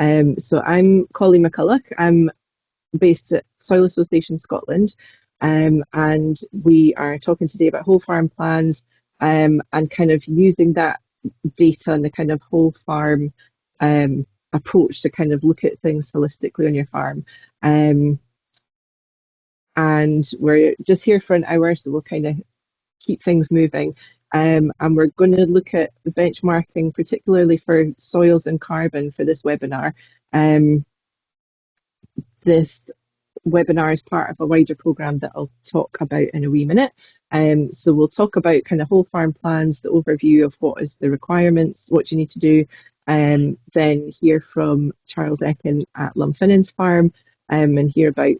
So I'm Colleen McCulloch. I'm based at Soil Association Scotland, and we are talking today about whole farm plans and kind of using that data and the kind of whole farm approach to kind of look at things holistically on your farm. Um, and we're just here for an hour, so we'll kind of keep things moving. And we're going to look at benchmarking, particularly for soils and carbon for this webinar. Um, this webinar is part of a wider programme that I'll talk about in a wee minute. So we'll talk about kind of whole farm plans, the overview of what is the requirements, what you need to do, then hear from Charles Ekin at Lumphinnans Farm, and hear about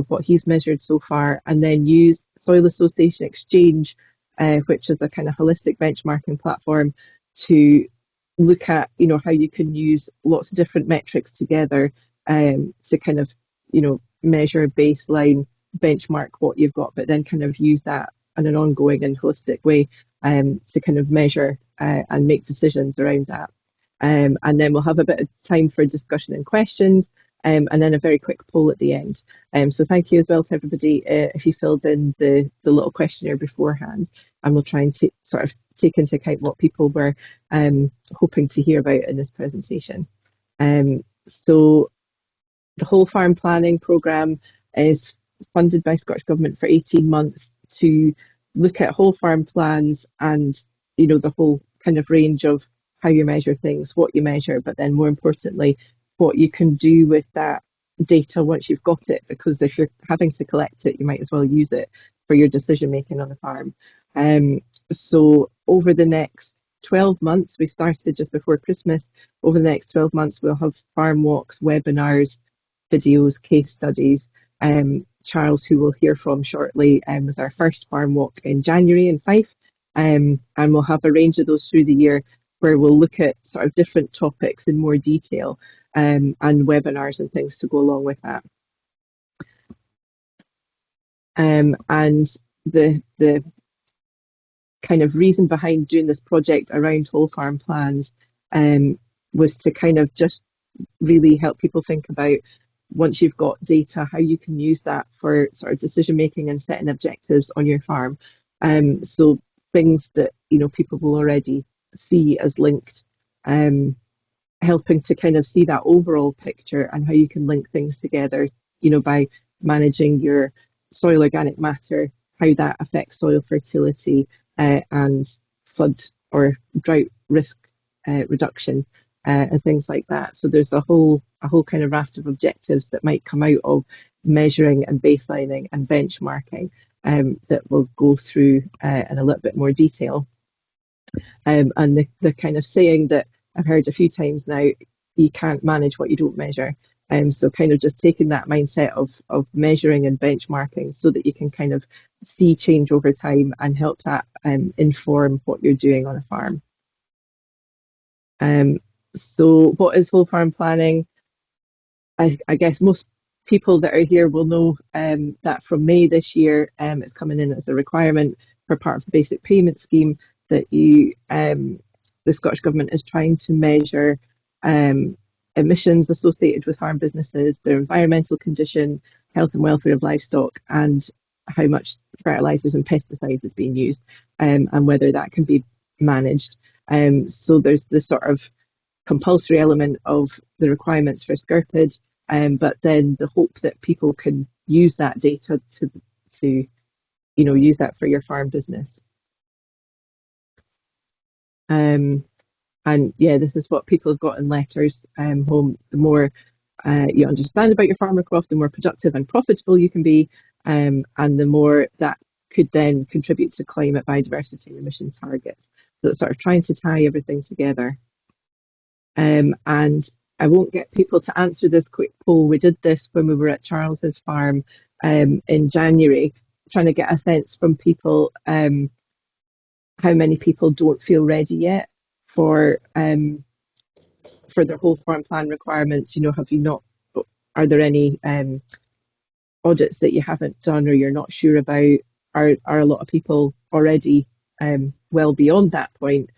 what he's measured so far, and then use Soil Association Exchange, which is a kind of holistic benchmarking platform, to look at how you can use lots of different metrics together to kind of measure, baseline, benchmark what you've got, but then kind of use that in an ongoing and holistic way to kind of measure and make decisions around that. And then we'll have a bit of time for discussion and questions, and then a very quick poll at the end. So thank you as well to everybody if you filled in the little questionnaire beforehand, and we'll try and sort of take into account what people were hoping to hear about in this presentation. So the whole farm planning programme is funded by Scottish Government for 18 months to look at whole farm plans and the whole kind of range of how you measure things, what you measure, but then more importantly, what you can do with that data once you've got it, because if you're having to collect it, you might as well use it for your decision making on the farm. So over the next 12 months, we started just before Christmas, over the next 12 months we'll have farm walks, webinars, videos, case studies. Charles, who we'll hear from shortly, was our first farm walk in January in Fife, and we'll have a range of those through the year where we'll look at sort of different topics in more detail, and webinars and things to go along with that. And the kind of reason behind doing this project around whole farm plans was to kind of just really help people think about, once you've got data, how you can use that for sort of decision making and setting objectives on your farm. So things that people will already see as linked, helping to kind of see that overall picture and how you can link things together, by managing your soil organic matter, how that affects soil fertility and flood or drought risk reduction. And things like that. So there's a whole kind of raft of objectives that might come out of measuring and baselining and benchmarking that we'll go through in a little bit more detail. And the kind of saying that I've heard a few times now, you can't manage what you don't measure. So kind of just taking that mindset of measuring and benchmarking so that you can kind of see change over time and help that inform what you're doing on a farm. So what is whole farm planning? I guess most people that are here will know that from May this year, it's coming in as a requirement for part of the basic payment scheme that the Scottish Government is trying to measure emissions associated with farm businesses, their environmental condition, health and welfare of livestock, and how much fertilisers and pesticides is being used, and whether that can be managed. So there's this sort of compulsory element of the requirements for SCRPD, but then the hope that people can use that data to use that for your farm business. And yeah, this is what people have got in letters home. The more you understand about your farmer crop, the more productive and profitable you can be, and the more that could then contribute to climate, biodiversity and emission targets. So it's sort of trying to tie everything together. And I won't get people to answer this quick poll. We did this when we were at Charles's farm in January, trying to get a sense from people how many people don't feel ready yet for their whole farm plan requirements. Have you not? Are there any audits that you haven't done or you're not sure about? Are a lot of people already well beyond that point?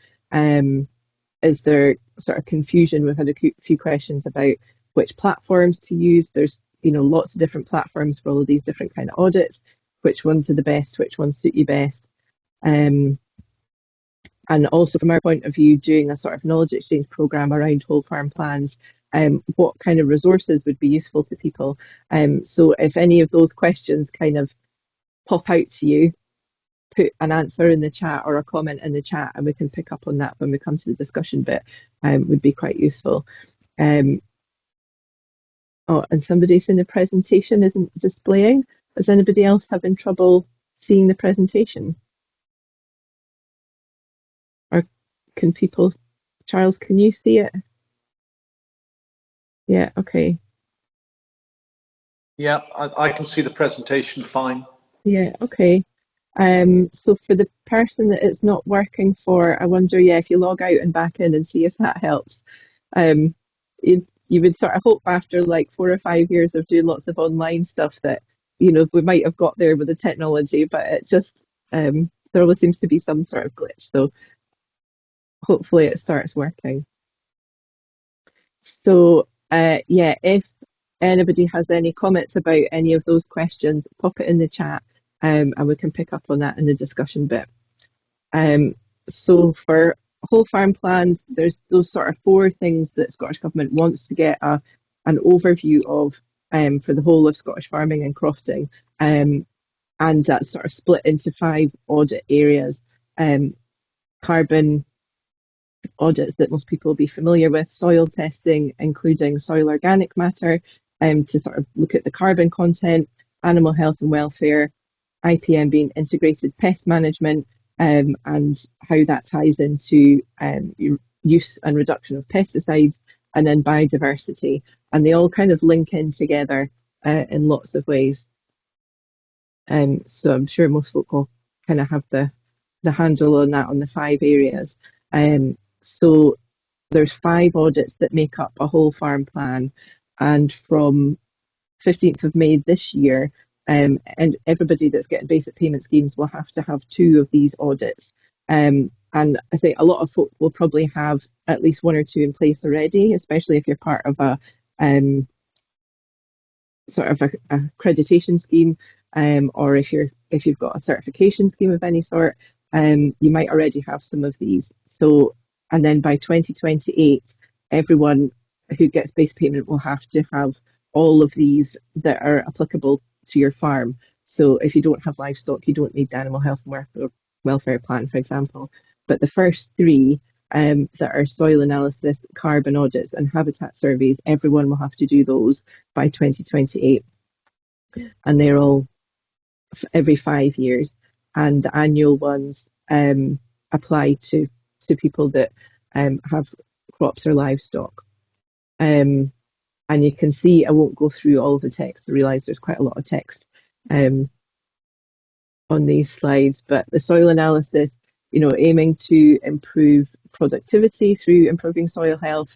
Is there sort of confusion. We've had a few questions about which platforms to use. There's, lots of different platforms for all of these different kind of audits. Which ones are the best? Which ones suit you best? And also from our point of view, doing a sort of knowledge exchange program around whole farm plans, what kind of resources would be useful to people? So if any of those questions kind of pop out to you, put an answer in the chat or a comment in the chat, and we can pick up on that when we come to the discussion bit. Would be quite useful. Oh, and somebody saying the presentation isn't displaying. Is anybody else having trouble seeing the presentation? Or can people, Charles, can you see it? Yeah, okay. Yeah, I can see the presentation fine. Yeah, okay. So for the person that it's not working for, I wonder, yeah, if you log out and back in and see if that helps. Um, you would sort of hope after like 4 or 5 years of doing lots of online stuff that, we might have got there with the technology, but it just, there always seems to be some sort of glitch. So hopefully it starts working. So, yeah, if anybody has any comments about any of those questions, pop it in the chat, and we can pick up on that in the discussion bit. So for whole farm plans, there's those sort of four things that Scottish Government wants to get an overview of for the whole of Scottish farming and crofting. And that's sort of split into 5 audit areas. Carbon audits that most people will be familiar with, soil testing, including soil organic matter, to sort of look at the carbon content, animal health and welfare, IPM being integrated pest management, and how that ties into use and reduction of pesticides, and then biodiversity. And they all kind of link in together in lots of ways. So I'm sure most folk will kind of have the handle on that on the 5 areas. So there's 5 audits that make up a whole farm plan, and from 15th of May this year, and everybody that's getting basic payment schemes will have to have 2 of these audits. And I think a lot of folk will probably have at least 1 or 2 in place already, especially if you're part of a sort of a accreditation scheme, or if you've got a certification scheme of any sort, you might already have some of these. So, and then by 2028, everyone who gets base payment will have to have all of these that are applicable to your farm. So if you don't have livestock, you don't need the animal health and welfare plan, for example. But the first 3 that are soil analysis, carbon audits, and habitat surveys, everyone will have to do those by 2028. And they're all every 5 years. And the annual ones apply to people that have crops or livestock. And you can see, I won't go through all of the text, I realise there's quite a lot of text on these slides, but the soil analysis, aiming to improve productivity through improving soil health,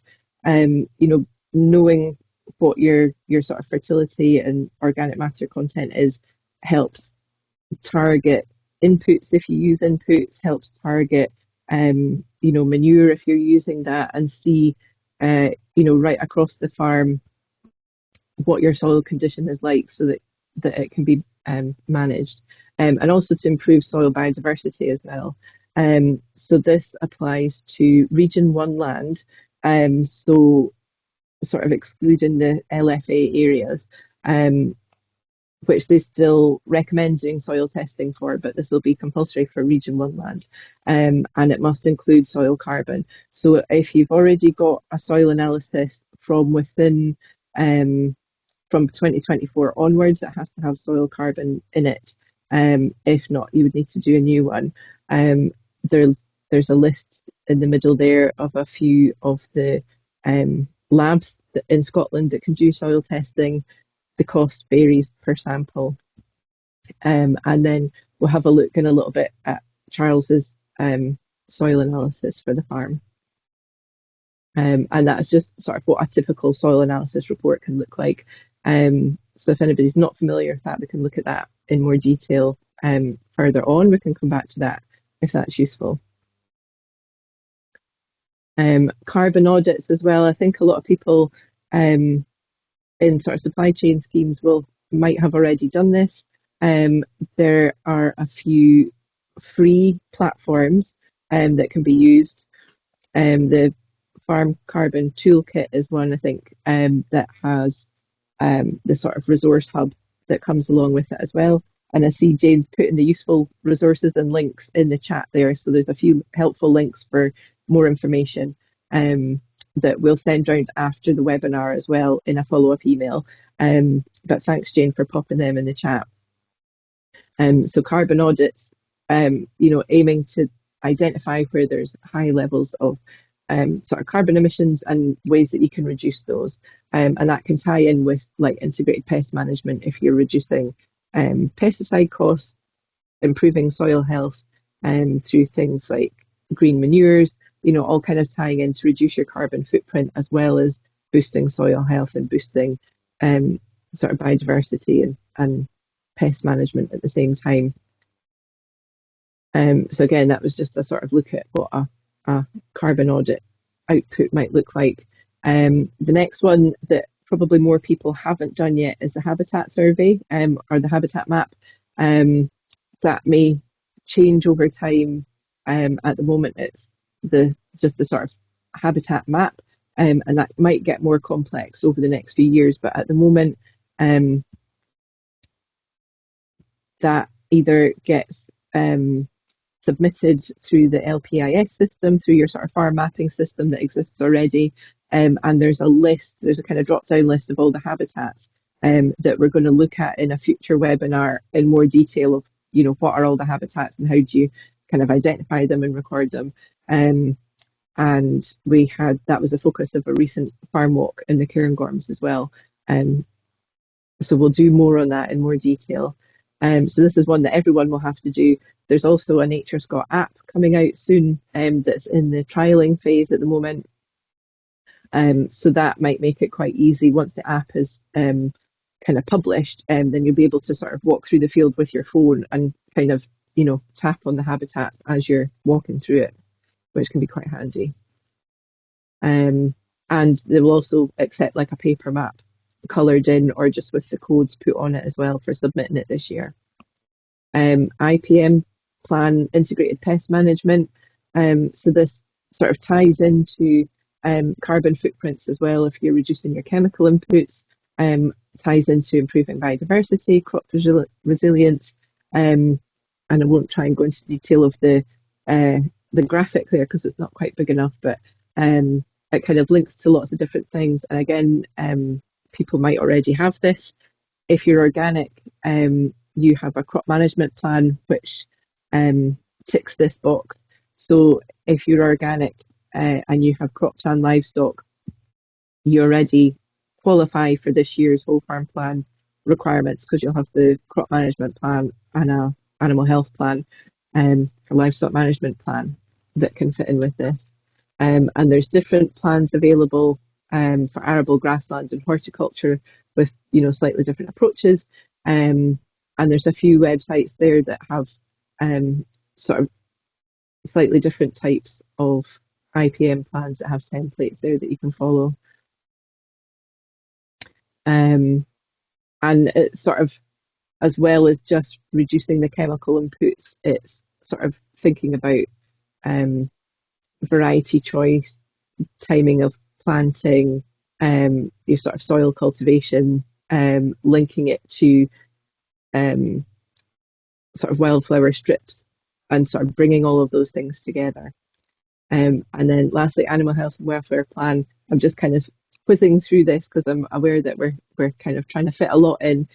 knowing what your sort of fertility and organic matter content is, helps target inputs if you use inputs, helps target manure if you're using that, and see right across the farm what your soil condition is like, so that it can be managed, and also to improve soil biodiversity as well. So this applies to Region 1 land, so sort of excluding the LFA areas, which they still recommend doing soil testing for, but this will be compulsory for Region 1 land, and it must include soil carbon. So if you've already got a soil analysis from within from 2024 onwards, it has to have soil carbon in it. If not, you would need to do a new one. There's a list in the middle there of a few of the labs in Scotland that can do soil testing. The cost varies per sample. And then we'll have a look in a little bit at Charles's soil analysis for the farm. And that's just sort of what a typical soil analysis report can look like. So if anybody's not familiar with that, we can look at that in more detail further on. We can come back to that if that's useful. Carbon audits as well. I think a lot of people um, in sort of supply chain schemes will might have already done this. Um, there are a few free platforms that can be used. The Farm Carbon Toolkit is one, I think, that has the sort of resource hub that comes along with it as well. And I see Jane's putting the useful resources and links in the chat there. So there's a few helpful links for more information that we'll send round after the webinar as well in a follow-up email. But thanks, Jane, for popping them in the chat. So carbon audits, aiming to identify where there's high levels of sort of carbon emissions and ways that you can reduce those. And that can tie in with like integrated pest management if you're reducing pesticide costs, improving soil health through things like green manures, all kind of tying in to reduce your carbon footprint as well as boosting soil health and boosting sort of biodiversity and pest management at the same time. So again, that was just a sort of look at what a carbon audit output might look like. The next one that probably more people haven't done yet is the habitat survey or the habitat map. That may change over time. At the moment, it's just the sort of habitat map, and that might get more complex over the next few years. But at the moment, that either gets submitted through the LPIS system, through your sort of farm mapping system that exists already. And there's a kind of drop down list of all the habitats that we're going to look at in a future webinar in more detail of, what are all the habitats and how do you kind of identify them and record them. And that was the focus of a recent farm walk in the Cairngorms as well. So we'll do more on that in more detail. So this is one that everyone will have to do. There's also a Nature Scot app coming out soon that's in the trialling phase at the moment. So that might make it quite easy once the app is kind of published, then you'll be able to sort of walk through the field with your phone and kind of, tap on the habitats as you're walking through it, which can be quite handy. And they will also accept like a paper map coloured in or just with the codes put on it as well for submitting it this year. IPM plan, integrated pest management. So this sort of ties into carbon footprints as well if you're reducing your chemical inputs, ties into improving biodiversity, crop resilience, and I won't try and go into detail of the graphic there because it's not quite big enough, but it kind of links to lots of different things. And again, people might already have this. If you're organic, you have a crop management plan which ticks this box. So if you're organic and you have crops and livestock, you already qualify for this year's whole farm plan requirements because you'll have the crop management plan and a animal health plan for livestock management plan that can fit in with this. And there's different plans available for arable grasslands and horticulture with slightly different approaches. And there's a few websites there that have sort of slightly different types of IPM plans that have templates there that you can follow. And it's sort of, as well as just reducing the chemical inputs, it's sort of thinking about variety choice, timing of planting, your sort of soil cultivation, linking it to sort of wildflower strips and sort of bringing all of those things together. And then lastly, animal health and welfare plan. I'm just kind of whizzing through this because I'm aware that we're kind of trying to fit a lot in.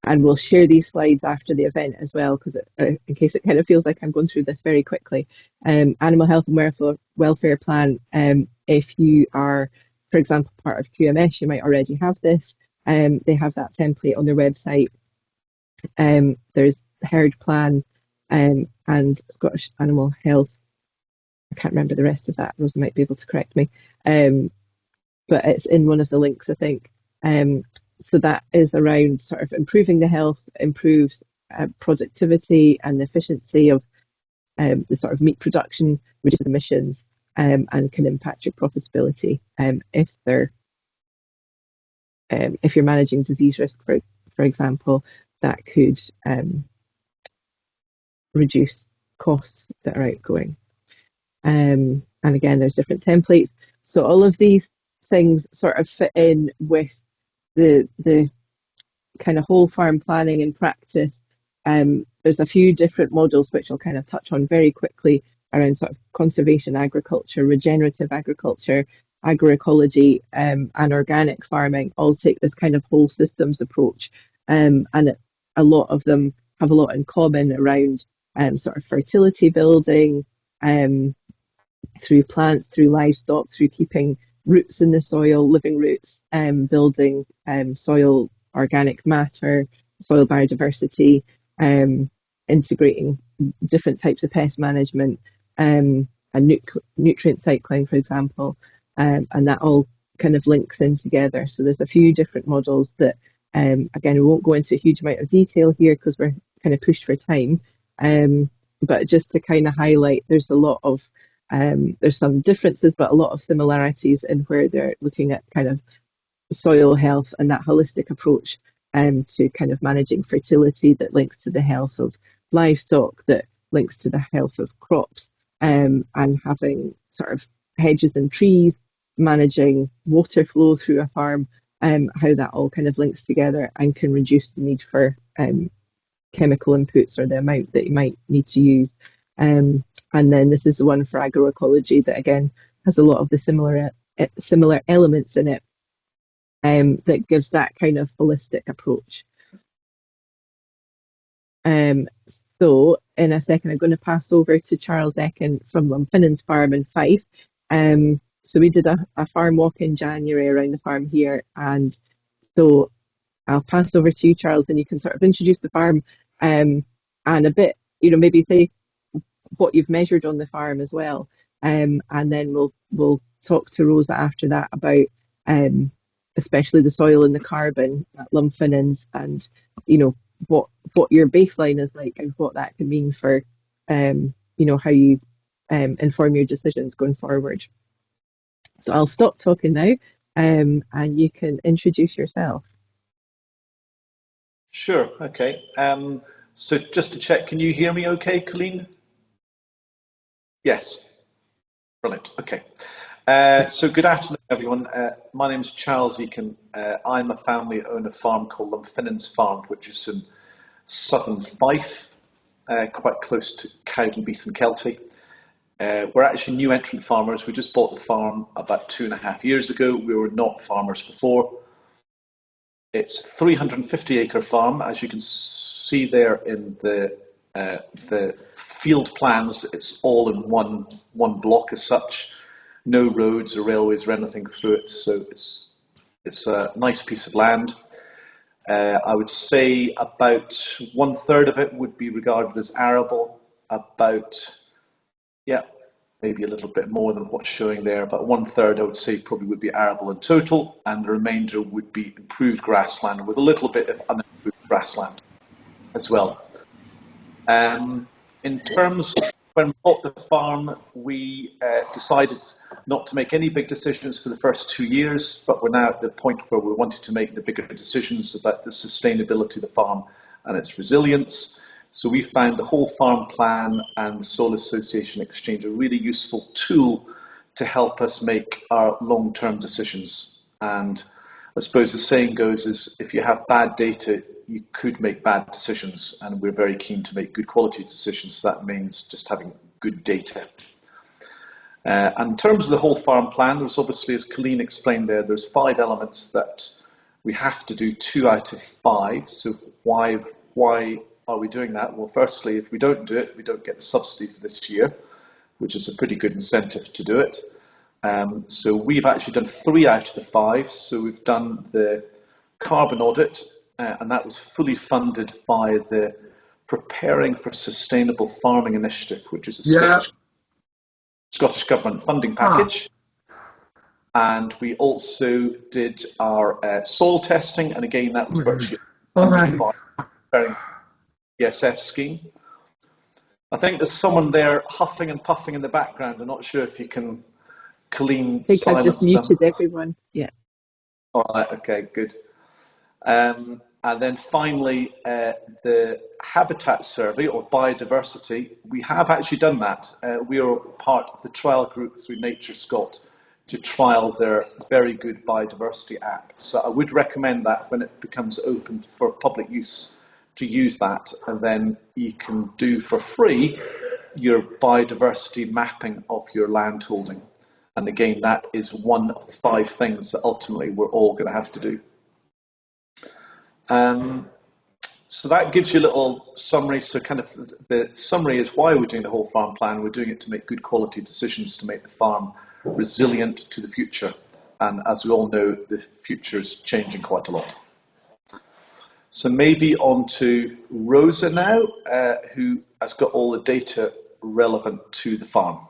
And we'll share these slides after the event as well, because in case it kind of feels like I'm going through this very quickly. Animal health and welfare plan, if you are, for example, part of QMS, you might already have this. They have that template on their website. There's the herd plan and Scottish Animal Health. I can't remember the rest of that. Rosa might be able to correct me. But it's in one of the links, I think. So that is around sort of improving the health, improves productivity and the efficiency of the sort of meat production, reduces emissions, and can impact your profitability if you're managing disease risk, for example, that could reduce costs that are outgoing. And again, there's different templates. So all of these things sort of fit in with the kind of whole farm planning and practice. There's a few different models which I'll kind of touch on very quickly around sort of conservation agriculture, regenerative agriculture, agroecology, and organic farming. All take this kind of whole systems approach, and a lot of them have a lot in common around sort of fertility building, through plants, through livestock, through keeping roots in the soil, living roots, building soil organic matter, soil biodiversity, integrating different types of pest management, and nutrient cycling, for example, and that all kind of links in together. So there's a few different models that, again, we won't go into a huge amount of detail here because we're kind of pushed for time. But just to kind of highlight, there's a lot of there's some differences, but a lot of similarities in where they're looking at kind of soil health and that holistic approach to kind of managing fertility that links to the health of livestock, that links to the health of crops, and having sort of hedges and trees, managing water flow through a farm, how that all kind of links together and can reduce the need for chemical inputs or the amount that you might need to use. And then this is the one for agroecology that again has a lot of the similar elements in it, that gives that kind of holistic approach. So in a second, I'm going to pass over to Charles Ekin from Lumphinnans Farm in Fife. So we did a farm walk in January around the farm here, and so I'll pass over to you, Charles, and you can sort of introduce the farm, and a bit, maybe say what you've measured on the farm as well, and then we'll talk to Rosa after that about especially the soil and the carbon at Lumphinnans, and what your baseline is like and what that can mean for how you inform your decisions going forward. So I'll stop talking now, and you can introduce yourself. Sure, okay. So just to check, can you hear me okay, Colleen? Yes, brilliant, okay. So good afternoon, everyone. My name is Charles Ekin. I'm a family-owned farm called Lumphinnans Farm, which is in southern Fife, quite close to Cowdenbeath and Kelty. We're actually new entrant farmers. We just bought the farm about 2.5 years ago. We were not farmers before. It's a 350-acre farm, as you can see there in the field plans. It's all in one block as such. No roads or railways or anything through it, so it's a nice piece of land. I would say about 1/3 of it would be regarded as arable, maybe a little bit more than what's showing there, but 1/3 I would say probably would be arable in total, and the remainder would be improved grassland with a little bit of unimproved grassland as well. In terms of when we bought the farm, we decided not to make any big decisions for the first 2 years, but we're now at the point where we wanted to make the bigger decisions about the sustainability of the farm and its resilience. So we found the whole farm plan and soil association exchange a really useful tool to help us make our long-term decisions. And I suppose the saying goes is, if you have bad data, you could make bad decisions, and we're very keen to make good quality decisions. So that means just having good data. And in terms of the whole farm plan, there's obviously, as Colleen explained there, there's 5 elements that we have to do 2 out of 5. So why are we doing that? Well, firstly, if we don't do it, we don't get the subsidy for this year, which is a pretty good incentive to do it. So we've actually done 3 out of the 5. So we've done the carbon audit, and that was fully funded by the Preparing for Sustainable Farming Initiative, which is a Scottish Government funding package. And we also did our soil testing, and again, that was virtually funded by the Preparing ESF scheme. I think there's someone there huffing and puffing in the background. I'm not sure if you can Colleen I think I've just silenced them. muted everyone. Yeah. All right, okay, good. And then finally, the habitat survey or biodiversity, we have actually done that. We are part of the trial group through Nature Scot to trial their very good biodiversity app. So I would recommend that when it becomes open for public use to use that, and then you can do for free your biodiversity mapping of your land holding. And again, that is one of the 5 things that ultimately we're all going to have to do. So that gives you a little summary. So kind of the summary is why we're doing the whole farm plan. We're doing it to make good quality decisions to make the farm resilient to the future. And as we all know, the future is changing quite a lot. So maybe on to Rosa now, who has got all the data relevant to the farm.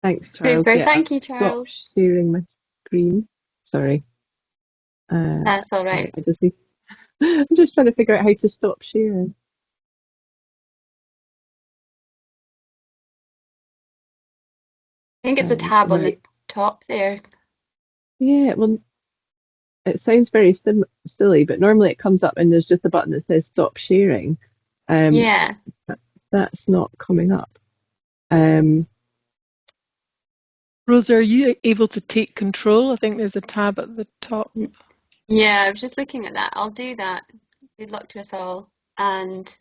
Thanks, Charles. Super, Yeah, thank you, stop Charles. sharing my screen. Sorry. That's all right. I just need, I'm just trying to figure out how to stop sharing. I think it's a tab on the Right. top there. Yeah, well, it sounds very silly, but normally it comes up and there's just a button that says stop sharing. Um, Yeah. that's not coming up. Um, Rosa, are you able to take control? I think there's a tab at the top. Yeah, I was just looking at that. I'll do that. Good luck to us all. And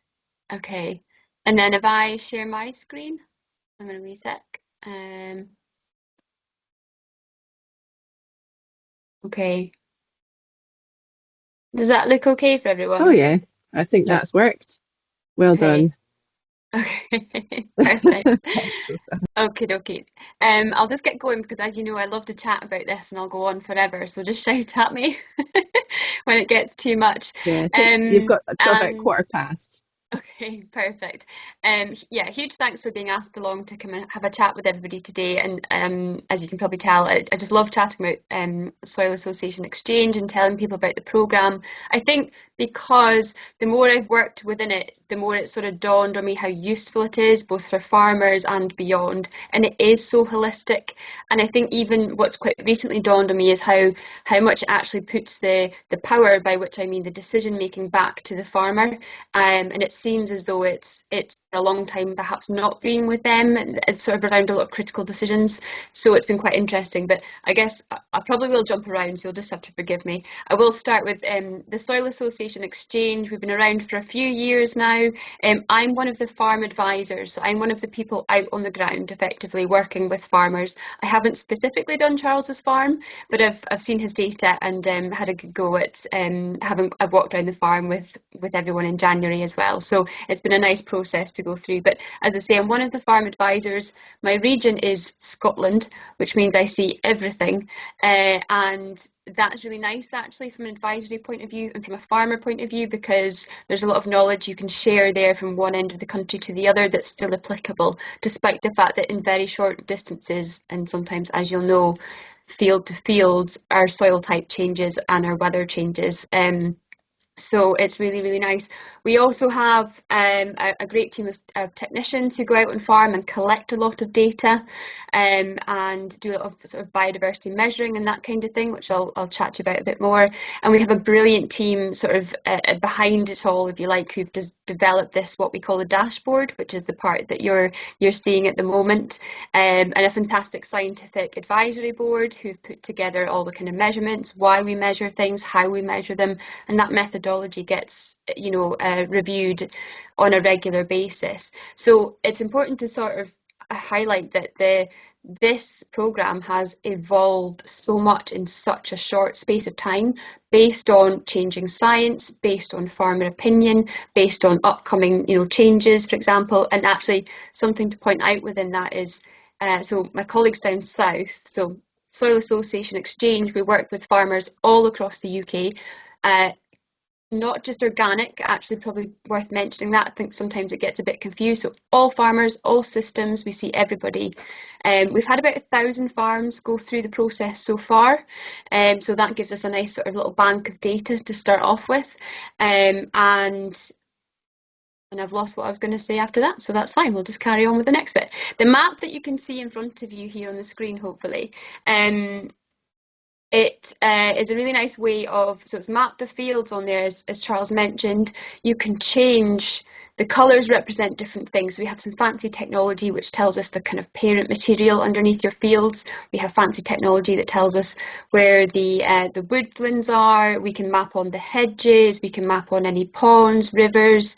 okay. And then if I share my screen, I'm going to reset. Okay. Does that look okay for oh everyone? yeah, I think Yeah. that's worked. Well Okay. done. Okay. Perfect. Thanks, Rosa. Okay, dokie. I'll just get going because, as you know, I love to chat about this and I'll go on forever. So just shout at me when it gets too much. Yeah, I think you've got till about And 1:15. okay, perfect. Yeah, huge thanks for being asked along to come and have a chat with everybody today. And as you can probably tell, I just love chatting about Soil Association Exchange and telling people about the programme. I think because the more I've worked within it, the more it sort of dawned on me how useful it is, both for farmers and beyond. And it is so holistic. And I think even what's quite recently dawned on me is how much it actually puts the power, by which I mean the decision making, back to the farmer. And it seems as though it's for a long time perhaps not been with them, and it's sort of around a lot of critical decisions. So it's been quite interesting. But I guess I probably will jump around, so you'll just have to forgive me. I will start with the Soil Association Exchange. We've been around for a few years now. I'm one of the farm advisors. So I'm one of the people out on the ground, effectively working with farmers. I haven't specifically done Charles's farm, but I've seen his data and had a good go at I've walked around the farm with everyone in January as well. So it's been a nice process to go through. But as I say, I'm one of the farm advisors. My region is Scotland, which means I see everything, and that's really nice actually from an advisory point of view and from a farmer point of view, because there's a lot of knowledge you can share there from one end of the country to the other that's still applicable, despite the fact that in very short distances, and sometimes, as you'll know, field to field, our soil type changes and our weather changes. So it's really, really nice. We also have a great team of technicians who go out on farm and collect a lot of data and do a lot of sort of biodiversity measuring and that kind of thing, which I'll chat to you about a bit more. And we have a brilliant team sort of behind it all, if you like, who've just developed this, what we call a dashboard, which is the part that you're seeing at the moment, and a fantastic scientific advisory board who've put together all the kind of measurements, why we measure things, how we measure them, and that methodology gets reviewed on a regular basis. So it's important to sort of highlight that this programme has evolved so much in such a short space of time, based on changing science, based on farmer opinion, based on upcoming changes, for example. And actually something to point out within that is so my colleagues down south, so Soil Association Exchange, we work with farmers all across the UK, not just organic, actually probably worth mentioning that. I think sometimes it gets a bit confused. So all farmers, all systems, we see everybody. We've had about 1,000 farms go through the process so far. So that gives us a nice sort of little bank of data to start off with. And And I've lost what I was going to say after that, so that's fine. We'll just carry on with the next bit. The map that you can see in front of you here on the screen, hopefully, it is a really nice way of, so it's mapped the fields on there, as Charles mentioned. You can change, the colours represent different things. We have some fancy technology which tells us the kind of parent material underneath your fields. We have fancy technology that tells us where the woodlands are. We can map on the hedges, we can map on any ponds, rivers.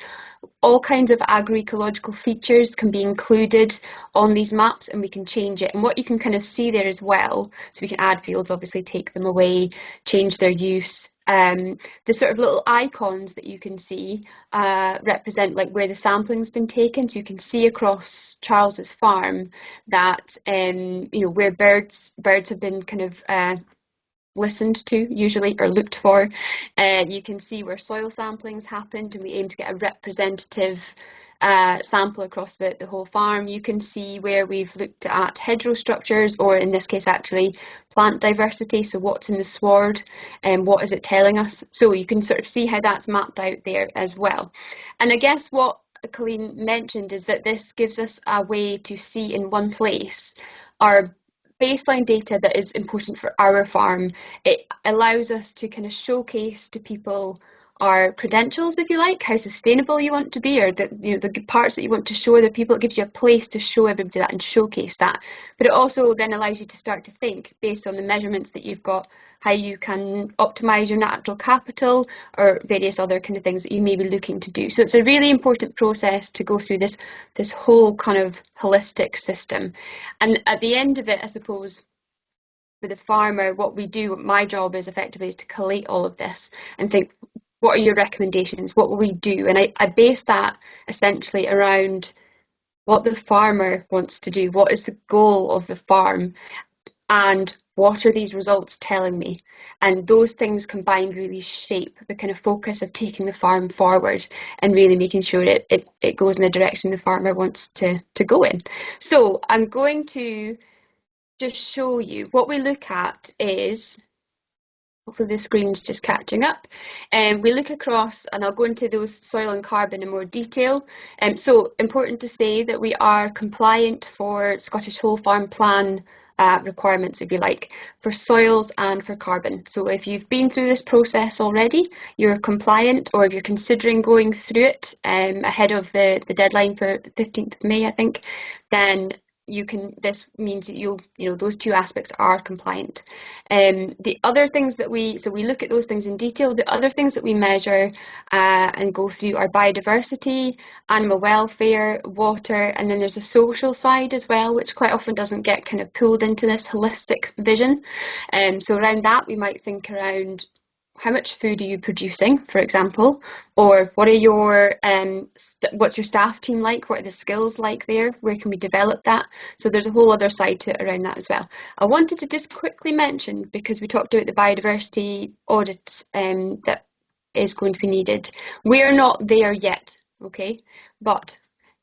All kinds of agroecological features can be included on these maps, and we can change it. And what you can kind of see there as well, so we can add fields, obviously take them away, change their use. The sort of little icons that you can see represent like where the sampling's been taken. So you can see across Charles's farm that where birds have been kind of listened to usually, or looked for. You can see where soil sampling's happened, and we aim to get a representative sample across the whole farm. You can see where we've looked at hedgerow structures, or in this case actually plant diversity, so what's in the sward and what is it telling us. So you can sort of see how that's mapped out there as well. And I guess what Colleen mentioned is that this gives us a way to see in one place our baseline data that is important for our farm. It allows us to kind of showcase to people our credentials, if you like, how sustainable you want to be, or the parts that you want to show other people. It gives you a place to show everybody that and showcase that. But it also then allows you to start to think, based on the measurements that you've got, how you can optimise your natural capital or various other kind of things that you may be looking to do. So it's a really important process to go through this whole kind of holistic system. And at the end of it, I suppose, for the farmer, what we do, my job is effectively is to collate all of this and think, what are your recommendations? What will we do? And I base that essentially around what the farmer wants to do. What is the goal of the farm? And what are these results telling me? And those things combined really shape the kind of focus of taking the farm forward and really making sure it goes in the direction the farmer wants to go in. So I'm going to just show you what we look at is, hopefully the screen's just catching up. We look across, and I'll go into those soil and carbon in more detail. So important to say that we are compliant for Scottish Whole Farm Plan requirements, if you like, for soils and for carbon. So if you've been through this process already, you're compliant, or if you're considering going through it ahead of the deadline for the 15th of May, I think, then this means that those two aspects are compliant. The other things that we look at those things in detail. The other things that we measure and go through are biodiversity, animal welfare, water, and then there's a social side as well, which quite often doesn't get kind of pulled into this holistic vision. So around that, we might think around, how much food are you producing, for example, or what are your what's your staff team like? What are the skills like there? Where can we develop that? So there's a whole other side to it around that as well. I wanted to just quickly mention, because we talked about the biodiversity audit that is going to be needed. We're not there yet, okay? But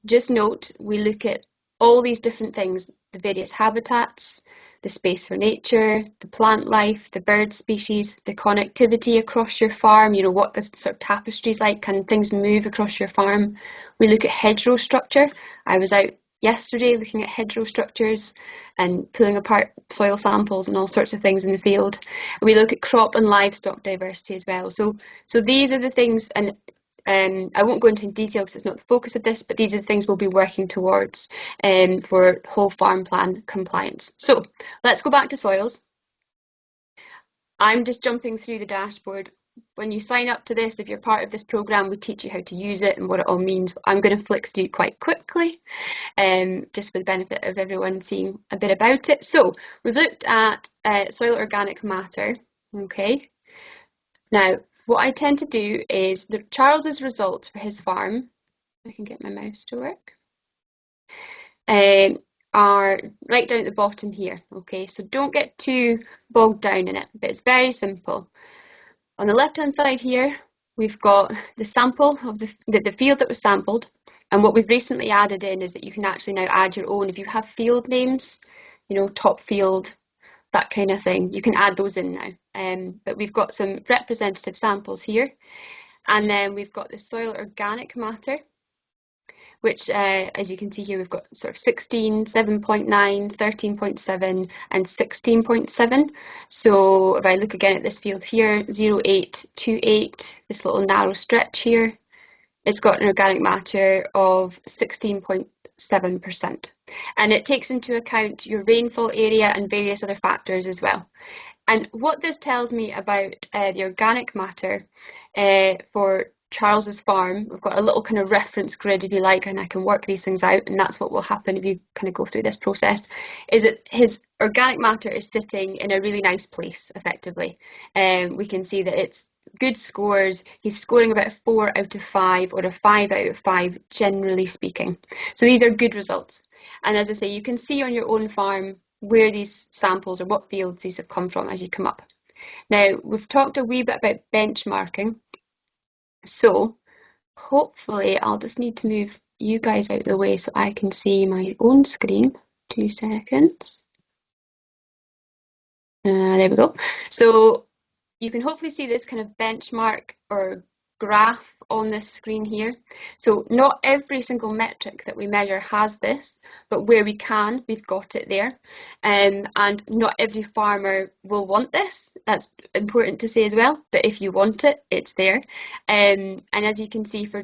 just note, we look at all these different things, the various habitats, the space for nature, the plant life, the bird species, the connectivity across your farm, what the sort of tapestry is like, can things move across your farm? We look at hedgerow structure. I was out yesterday looking at hedgerow structures and pulling apart soil samples and all sorts of things in the field. We look at crop and livestock diversity as well. So these are the things, and I won't go into detail because it's not the focus of this, but these are the things we'll be working towards for whole farm plan compliance. So let's go back to soils. I'm just jumping through the dashboard. When you sign up to this, if you're part of this programme, we teach you how to use it and what it all means. I'm going to flick through quite quickly, just for the benefit of everyone seeing a bit about it. So we've looked at soil organic matter, okay? Now, what I tend to do is Charles's results for his farm, I can get my mouse to work, are right down at the bottom here, okay? So don't get too bogged down in it, but it's very simple. On the left-hand side here, we've got the sample of the field that was sampled, and what we've recently added in is that you can actually now add your own. If you have field names, top field, that kind of thing, you can add those in now. But we've got some representative samples here, and then we've got the soil organic matter. which, as you can see here, we've got sort of 16, 7.9, 13.7 and 16.7. So if I look again at this field here, 0, 8, 2, 8, this little narrow stretch here, it's got an organic matter of 16.7%. And it takes into account your rainfall area and various other factors as well. And what this tells me about the organic matter for Charles's farm, we've got a little kind of reference grid, if you like, and I can work these things out, and that's what will happen if you kind of go through this process, is that his organic matter is sitting in a really nice place, effectively. We can see that it's good scores. He's scoring about a 4 out of 5 or a 5 out of 5, generally speaking. So these are good results. And as I say, you can see on your own farm where these samples or what fields these have come from as you come up. Now, we've talked a wee bit about benchmarking. So hopefully I'll just need to move you guys out of the way so I can see my own screen. 2 seconds. There we go. So you can hopefully see this kind of benchmark or graph on this screen here. So not every single metric that we measure has this, but where we can, we've got it there. And not every farmer will want this. That's important to say as well. But if you want it, it's there. And as you can see for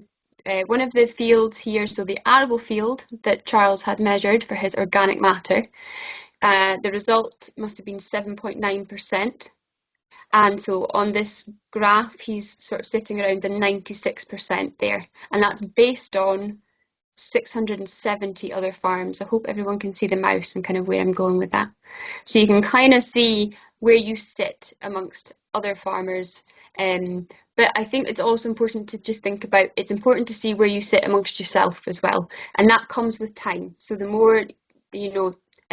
one of the fields here, so the arable field that Charles had measured for his organic matter, the result must have been 7.9%. And so on this graph, he's sort of sitting around the 96% there. And that's based on 670 other farms. I hope everyone can see the mouse and kind of where I'm going with that. So you can kind of see where you sit amongst other farmers. But I think it's also important to just think about, it's important to see where you sit amongst yourself as well. And that comes with time. So the more,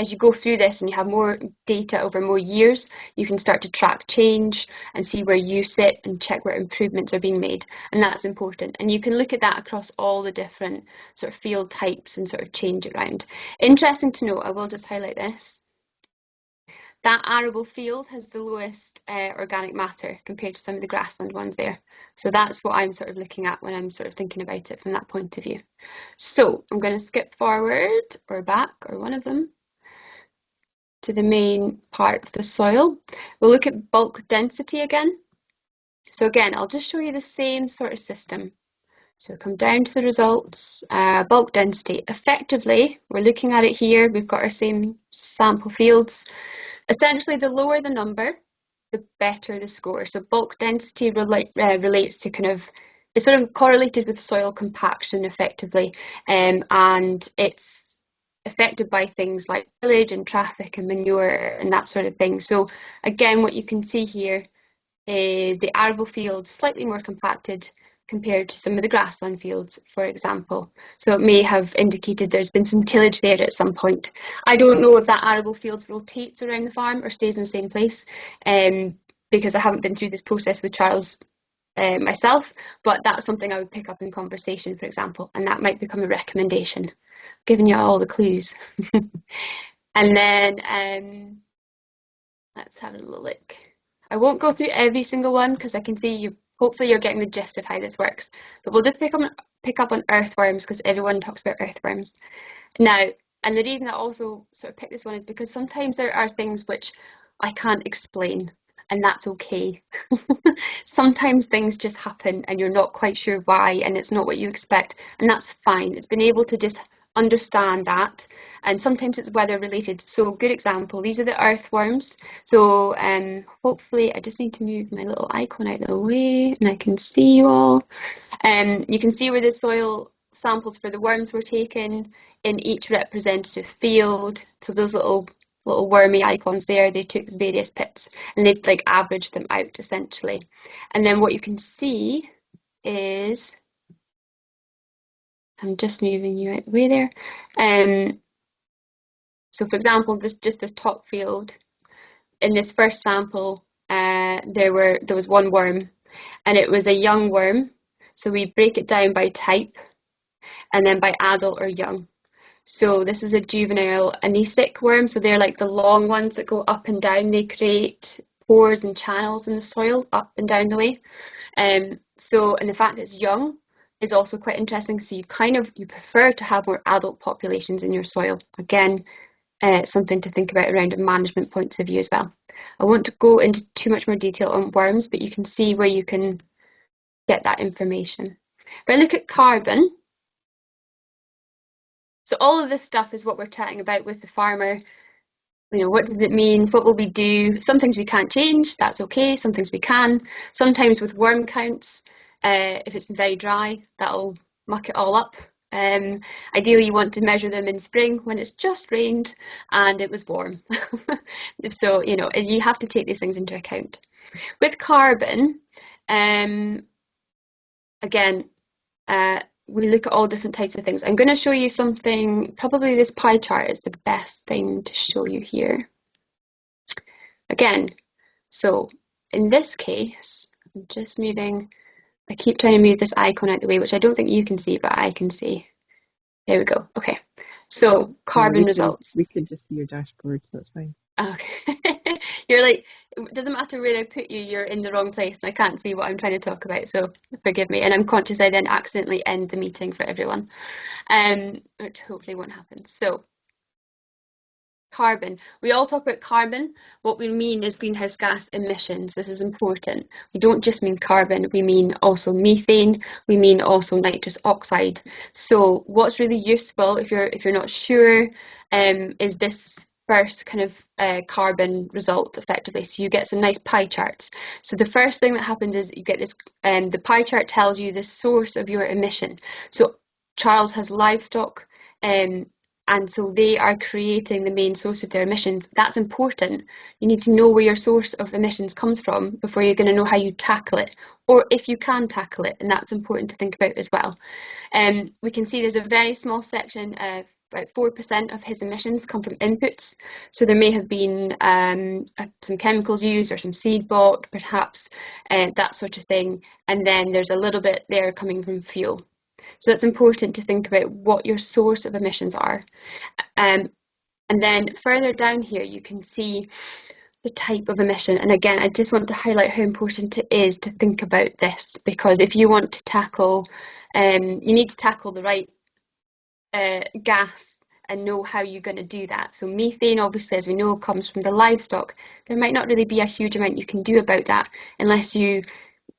as you go through this and you have more data over more years, you can start to track change and see where you sit and check where improvements are being made. And that's important. And you can look at that across all the different sort of field types and sort of change it around. Interesting to note, I will just highlight this. That arable field has the lowest organic matter compared to some of the grassland ones there. So that's what I'm sort of looking at when I'm sort of thinking about it from that point of view. So I'm going to skip forward or back or one of them to the main part of the soil. We'll look at bulk density again. So again, I'll just show you the same sort of system. So come down to the results, bulk density. Effectively, we're looking at it here. We've got our same sample fields. Essentially, the lower the number, the better the score. So bulk density relates to kind of, it's sort of correlated with soil compaction effectively, and it's affected by things like tillage and traffic and manure and that sort of thing. So again, what you can see here is the arable field slightly more compacted compared to some of the grassland fields, for example. So it may have indicated there's been some tillage there at some point. I don't know if that arable field rotates around the farm or stays in the same place, because I haven't been through this process with Charles myself, but that's something I would pick up in conversation, for example, and that might become a recommendation, giving you all the clues. And then let's have a little look. I won't go through every single one because I can see hopefully you're getting the gist of how this works, but we'll just pick up on earthworms because everyone talks about earthworms. Now, and the reason I also sort of pick this one is because sometimes there are things which I can't explain, and that's okay. Sometimes things just happen and you're not quite sure why, and it's not what you expect, and that's fine. It's been able to just understand that, and sometimes it's weather related. So good example, these are the earthworms. So hopefully I just need to move my little icon out of the way and I can see you all. You can see where the soil samples for the worms were taken in each representative field. So those little wormy icons there, they took various pits and they've like averaged them out essentially. And then what you can see is, I'm just moving you out the way there. So for example, this top field, in this first sample, there was one worm and it was a young worm. So we break it down by type and then by adult or young. So this was a juvenile anisic worm. So they're like the long ones that go up and down. They create pores and channels in the soil up and down the way. And the fact it's young is also quite interesting. So you prefer to have more adult populations in your soil. Again, something to think about around a management points of view as well. I won't go into too much more detail on worms, but you can see where you can get that information. If I look at carbon, so all of this stuff is what we're chatting about with the farmer. You know, what does it mean? What will we do? Some things we can't change, that's okay. Some things we can. Sometimes with worm counts, if it's been very dry, that'll muck it all up. Ideally, you want to measure them in spring when it's just rained and it was warm. So, you know, you have to take these things into account. With carbon, again, we look at all different types of things. I'm going to show you something, probably this pie chart is the best thing to show you here. Again, so in this case, I'm just moving, I keep trying to move this icon out the way, which I don't think you can see, but I can see. There we go. Okay, so carbon results. We can just see your dashboard, so that's fine. Okay. You're like, it doesn't matter where I put you, you're in the wrong place. I can't see what I'm trying to talk about, so forgive me. And I'm conscious I then accidentally end the meeting for everyone, which hopefully won't happen. So carbon. We all talk about carbon. What we mean is greenhouse gas emissions. This is important. We don't just mean carbon, we mean also methane, we mean also nitrous oxide. So what's really useful if you're not sure is this first kind of carbon result effectively. So you get some nice pie charts. So the first thing that happens is you get this, the pie chart tells you the source of your emission. So Charles has livestock, and so they are creating the main source of their emissions. That's important. You need to know where your source of emissions comes from before you're going to know how you tackle it, or if you can tackle it, and that's important to think about as well. We can see there's a very small section, about 4% of his emissions come from inputs. So there may have been some chemicals used or some seed bought, perhaps, that sort of thing. And then there's a little bit there coming from fuel. So it's important to think about what your source of emissions are. And then further down here, you can see the type of emission. And again, I just want to highlight how important it is to think about this, because if you want to tackle, you need to tackle the right gas and know how you're going to do that. So methane, obviously, as we know, comes from the livestock. There might not really be a huge amount you can do about that unless you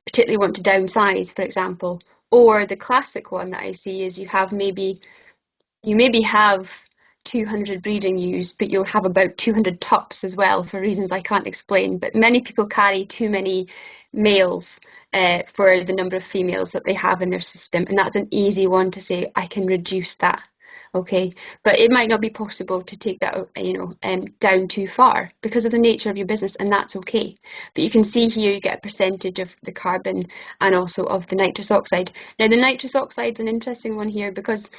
particularly want to downsize, for example. Or the classic one that I see is you maybe have 200 breeding ewes, but you'll have about 200 tups as well for reasons I can't explain. But many people carry too many males for the number of females that they have in their system, and that's an easy one to say, I can reduce that. Okay, but it might not be possible to take that, down too far because of the nature of your business, and that's okay. But you can see here you get a percentage of the carbon and also of the nitrous oxide. Now, the nitrous oxide is an interesting one here because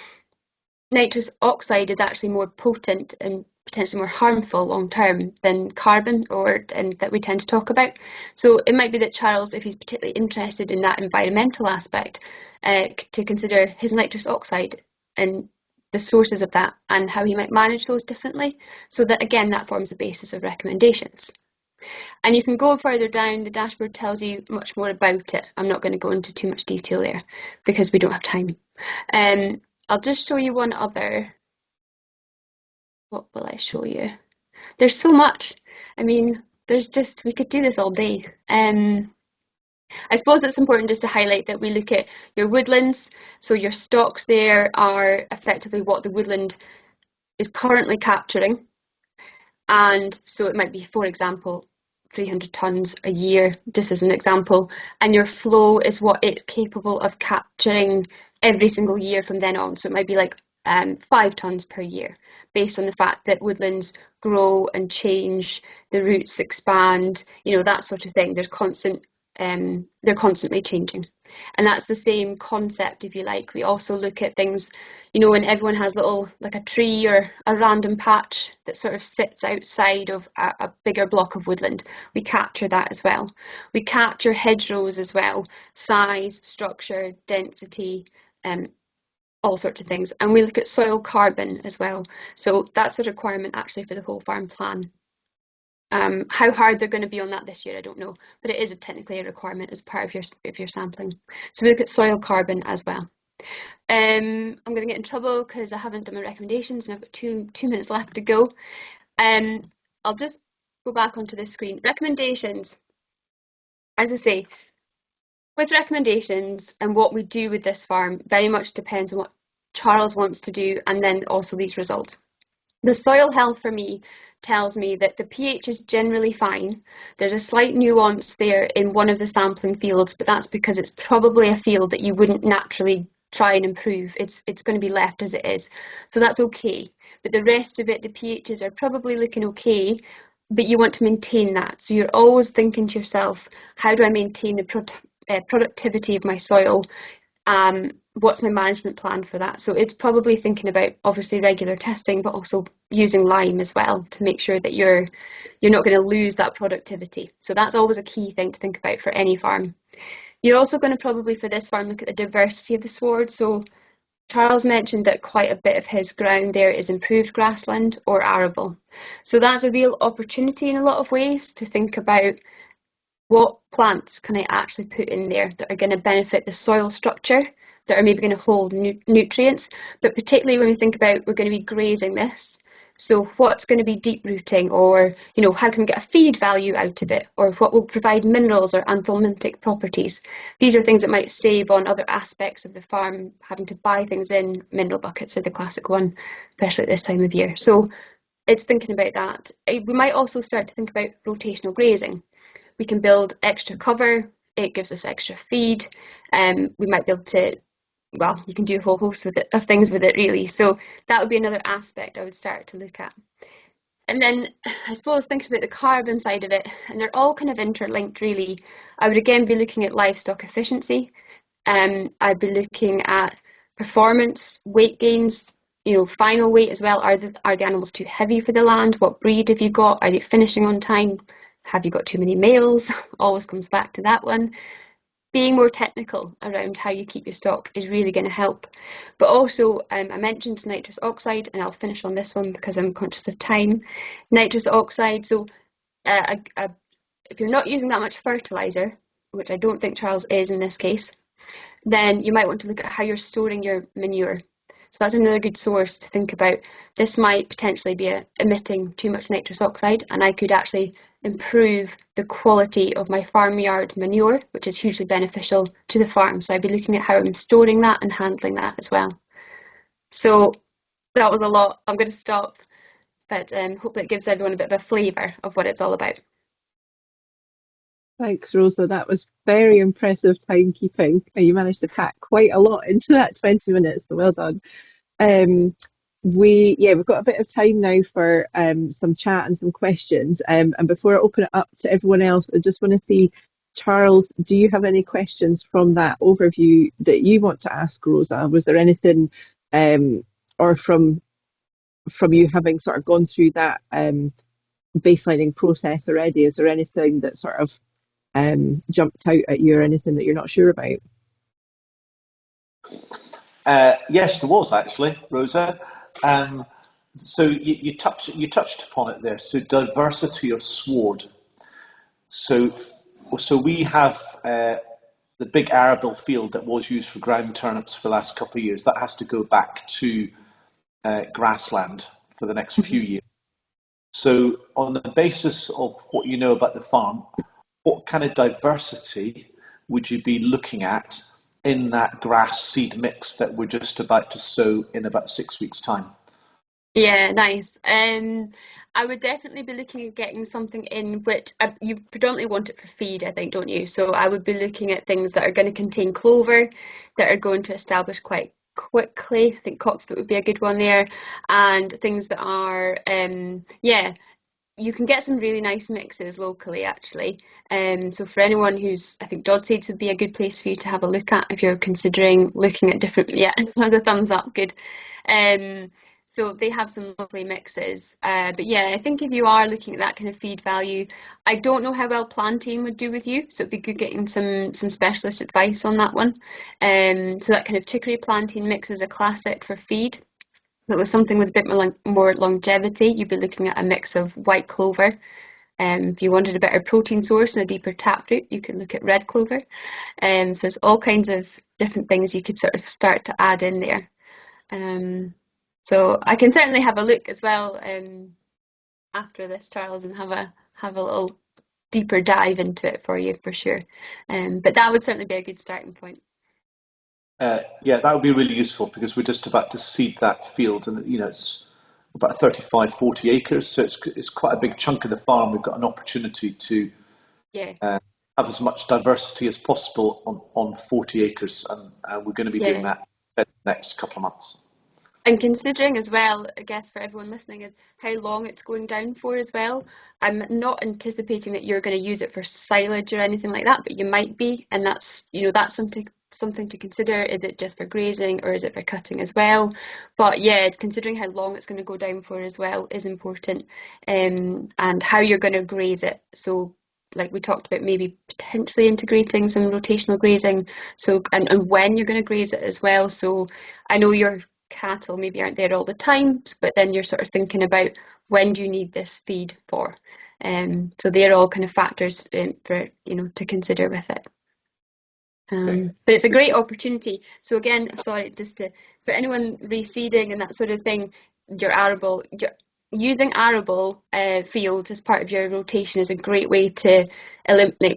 nitrous oxide is actually more potent and potentially more harmful long term than carbon, and that we tend to talk about. So it might be that Charles, if he's particularly interested in that environmental aspect, to consider his nitrous oxide and the sources of that and how he might manage those differently, so that again that forms the basis of recommendations. And you can go further down, the dashboard tells you much more about it. I'm not going to go into too much detail there because we don't have time. I'll just show you one other. What will I show you? There's so much. I mean, we could do this all day. I suppose it's important just to highlight that we look at your woodlands. So your stocks there are effectively what the woodland is currently capturing. And so it might be, for example, 300 tonnes a year, just as an example. And your flow is what it's capable of capturing every single year from then on. So it might be like 5 tonnes per year, based on the fact that woodlands grow and change, the roots expand, that sort of thing. They're constantly changing. And that's the same concept, if you like. We also look at things, when everyone has like a tree or a random patch that sort of sits outside of a bigger block of woodland. We capture that as well. We capture hedgerows as well, size, structure, density, all sorts of things. And we look at soil carbon as well. So that's a requirement actually for the whole farm plan. How hard they're going to be on that this year, I don't know, but it is technically a requirement as part of your sampling. So we look at soil carbon as well. I'm going to get in trouble because I haven't done my recommendations and I've got 2 minutes left to go. I'll just go back onto this screen. Recommendations. As I say, with recommendations and what we do with this farm very much depends on what Charles wants to do and then also these results. The soil health for me tells me that the pH is generally fine. There's a slight nuance there in one of the sampling fields, but that's because it's probably a field that you wouldn't naturally try and improve. It's going to be left as it is. So that's okay. But the rest of it, the pHs are probably looking okay, but you want to maintain that. So you're always thinking to yourself, how do I maintain the productivity of my soil? What's my management plan for that? So it's probably thinking about obviously regular testing, but also using lime as well to make sure that you're not going to lose that productivity. So that's always a key thing to think about for any farm. You're also going to probably for this farm look at the diversity of the sward. So Charles mentioned that quite a bit of his ground there is improved grassland or arable. So that's a real opportunity in a lot of ways to think about what plants can I actually put in there that are going to benefit the soil structure, that are maybe going to hold nutrients, but particularly when we think about we're going to be grazing this. So what's going to be deep rooting, or how can we get a feed value out of it, or what will provide minerals or anthelmintic properties? These are things that might save on other aspects of the farm, having to buy things in. Mineral buckets are the classic one, especially at this time of year. So it's thinking about that. We might also start to think about rotational grazing. We can build extra cover, it gives us extra feed, we might be able to, well, you can do a whole host of things with it really. So that would be another aspect I would start to look at. And then I suppose thinking about the carbon side of it, and they're all kind of interlinked really, I would again be looking at livestock efficiency. I'd be looking at performance, weight gains, final weight as well. Are the animals too heavy for the land? What breed have you got? Are they finishing on time? Have you got too many males? Always comes back to that one. Being more technical around how you keep your stock is really going to help. But also, I mentioned nitrous oxide, and I'll finish on this one because I'm conscious of time. Nitrous oxide, so if you're not using that much fertiliser, which I don't think Charles is in this case, then you might want to look at how you're storing your manure. So that's another good source to think about. This might potentially be emitting too much nitrous oxide, and I could actually improve the quality of my farmyard manure, which is hugely beneficial to the farm. So I'd be looking at how I'm storing that and handling that as well. So that was a lot. I'm going to stop, but hope that gives everyone a bit of a flavour of what it's all about. Thanks, Rosa. That was very impressive timekeeping. You managed to pack quite a lot into that 20 minutes, so well done. We've got a bit of time now for some chat and some questions. And before I open it up to everyone else, I just want to see, Charles, do you have any questions from that overview that you want to ask Rosa? Was there anything, or from you having sort of gone through that baselining process already, is there anything that sort of jumped out at you or anything that you're not sure about? Yes, there was actually, Rosa. So you touched upon it there. So diversity of sward. So we have the big arable field that was used for ground turnips for the last couple of years. That has to go back to grassland for the next few years. So on the basis of what you know about the farm, what kind of diversity would you be looking at in that grass seed mix that we're just about to sow in about 6 weeks' time? Yeah, nice. I would definitely be looking at getting something in which you predominantly want it for feed, I think, don't you? So I would be looking at things that are going to contain clover, that are going to establish quite quickly. I think cocksfoot would be a good one there, and things that are, you can get some really nice mixes locally, actually. So for anyone who's, I think Dod Seeds would be a good place for you to have a look at if you're considering looking at different. Yeah, has a thumbs up, good. So they have some lovely mixes. But yeah, I think if you are looking at that kind of feed value, I don't know how well plantain would do with you, so it'd be good getting some specialist advice on that one. So that kind of chicory plantain mix is a classic for feed. But with something with a bit more longevity, you'd be looking at a mix of white clover. If you wanted a better protein source and a deeper taproot, you can look at red clover. So there's all kinds of different things you could sort of start to add in there. So I can certainly have a look as well after this, Charles, and have a little deeper dive into it for you for sure. But that would certainly be a good starting point. Yeah, that would be really useful because we're just about to seed that field, and it's about 35, 40 acres, so it's quite a big chunk of the farm. We've got an opportunity to have as much diversity as possible on 40 acres, and we're going to be doing that in the next couple of months. And considering as well, I guess for everyone listening, is how long it's going down for as well. I'm not anticipating that you're going to use it for silage or anything like that, but you might be, and that's something to consider. Is it just for grazing or is it for cutting as well? But yeah, considering how long it's going to go down for as well is important, and how you're going to graze it. So like we talked about, maybe potentially integrating some rotational grazing, so and when you're going to graze it as well. So I know your cattle maybe aren't there all the time, but then you're sort of thinking about when do you need this feed for. So they're all kind of factors for to consider with it. But it's a great opportunity. So again, sorry, for anyone reseeding and that sort of thing, using arable fields as part of your rotation is a great way to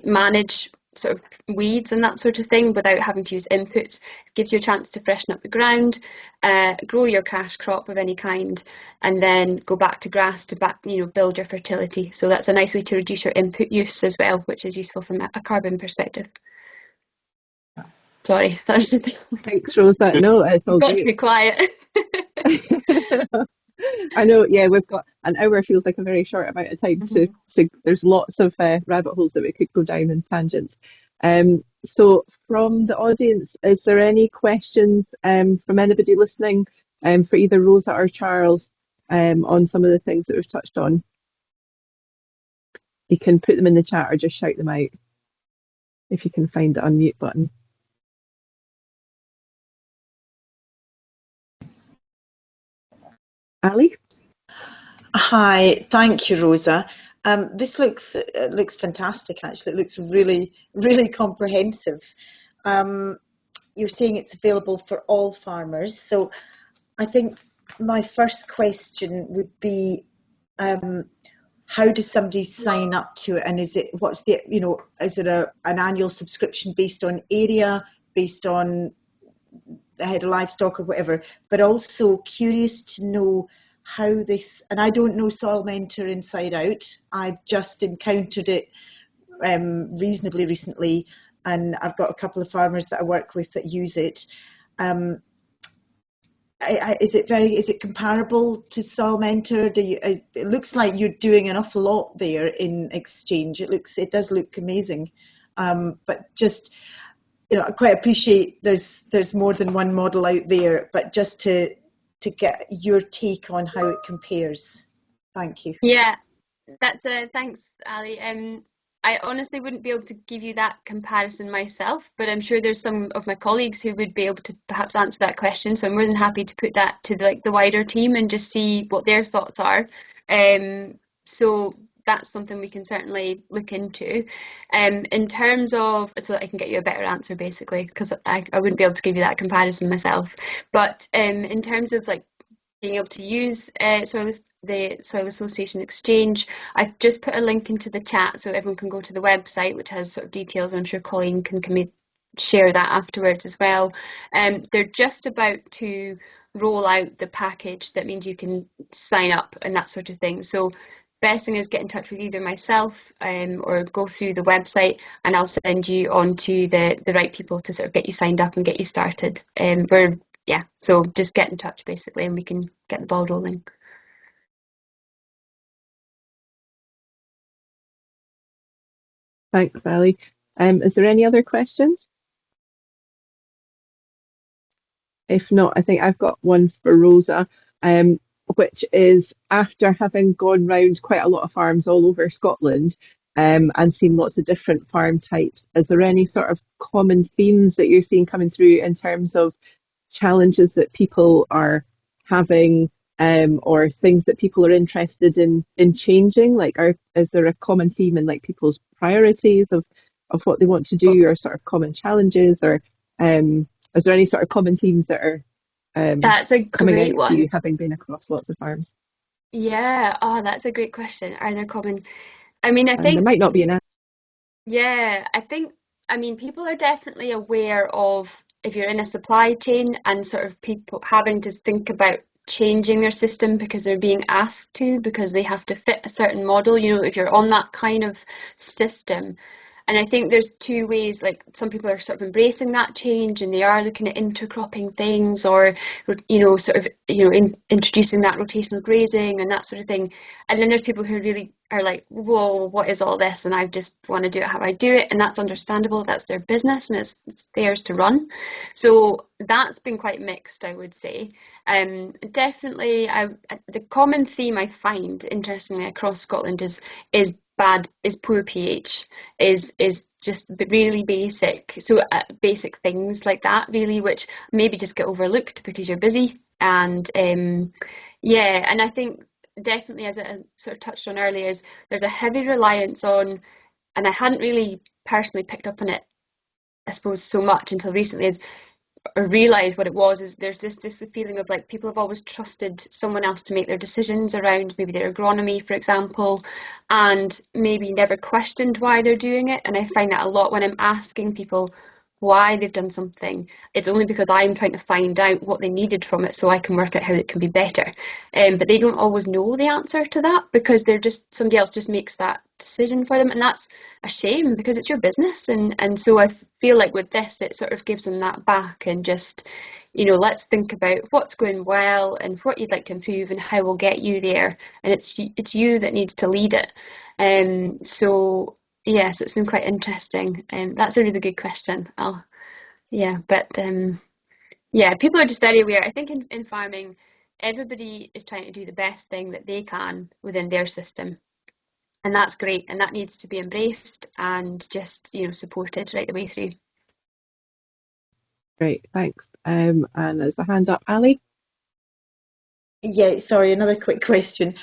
manage sort of weeds and that sort of thing without having to use inputs. It gives you a chance to freshen up the ground, grow your cash crop of any kind, and then go back to grass to build your fertility. So that's a nice way to reduce your input use as well, which is useful from a carbon perspective. Sorry, that was just... Thanks, Rosa. No, it's all got great. to be quiet. I know, yeah, we've got an hour, feels like a very short amount of time to there's lots of rabbit holes that we could go down in tangents. So from the audience, is there any questions from anybody listening for either Rosa or Charles on some of the things that we've touched on? You can put them in the chat or just shout them out if you can find the unmute button. Ali? Hi, thank you, Rosa. This looks fantastic, actually. It looks really, really comprehensive. You're saying it's available for all farmers. So I think my first question would be, how does somebody sign up to it? And is it an annual subscription based on area, based on the head of livestock or whatever? But also curious to know how this, and I don't know Soil Mentor inside out. I've just encountered it reasonably recently, and I've got a couple of farmers that I work with that use it. Is it comparable to Soil Mentor? It looks like you're doing an awful lot there in exchange. It does look amazing, but just I quite appreciate there's more than one model out there, but just to get your take on how it compares. Thank you. Yeah, thanks, Ali. I honestly wouldn't be able to give you that comparison myself, but I'm sure there's some of my colleagues who would be able to perhaps answer that question. So I'm more than happy to put that to the wider team and just see what their thoughts are. So that's something we can certainly look into. In terms of, so that I can get you a better answer, basically, because I wouldn't be able to give you that comparison myself. But in terms of being able to use the Soil Association Exchange, I've just put a link into the chat so everyone can go to the website, which has sort of details, and I'm sure Colleen can share that afterwards as well. They're just about to roll out the package that means you can sign up and that sort of thing. So best thing is get in touch with either myself or go through the website, and I'll send you on to the right people to sort of get you signed up and get you started. So just get in touch basically, and we can get the ball rolling. Thanks, Ali. Is there any other questions? If not, I think I've got one for Rosa, which is, after having gone round quite a lot of farms all over Scotland and seen lots of different farm types, is there any sort of common themes that you're seeing coming through in terms of challenges that people are having or things that people are interested in changing? Like, is there a common theme in like people's priorities of what they want to do, or sort of common challenges, or is there any sort of common themes that are That's a coming great out to you, one. having been across lots of farms? Yeah, oh, that's a great question. Are there common? I mean, I And there think, might not be an answer. yeah, I mean, people are definitely aware of if you're in a supply chain and sort of people having to think about changing their system because they're being asked to, because they have to fit a certain model, if you're on that kind of system. And I think there's two ways, like some people are sort of embracing that change and they are looking at intercropping things, or, introducing that rotational grazing and that sort of thing. And then there's people who really are like, whoa, what is all this? And I just want to do it how I do it. And that's understandable. That's their business and it's theirs to run. So that's been quite mixed, I would say. Definitely, the common theme I find, interestingly, across Scotland is poor pH, is just really basic. So basic things like that, really, which maybe just get overlooked because you're busy. And yeah, and I think definitely, as I sort of touched on earlier, is there's a heavy reliance on, and I hadn't really personally picked up on it, I suppose, so much until recently, is or realize what it was, is there's this feeling of like people have always trusted someone else to make their decisions around maybe their agronomy, for example, and maybe never questioned why they're doing it. And I find that a lot when I'm asking people why they've done something, it's only because I'm trying to find out what they needed from it so I can work out how it can be better. But they don't always know the answer to that because they're just, somebody else just makes that decision for them, and that's a shame because it's your business. And so I feel like with this, it sort of gives them that back and just, let's think about what's going well and what you'd like to improve and how we'll get you there. And it's you that needs to lead it. So yes, it's been quite interesting. That's a really good question. Yeah, people are just very aware. I think in farming, everybody is trying to do the best thing that they can within their system. And that's great. And that needs to be embraced and just, supported right the way through. Great, thanks. And there's a hand up, Ali. Yeah, sorry, another quick question.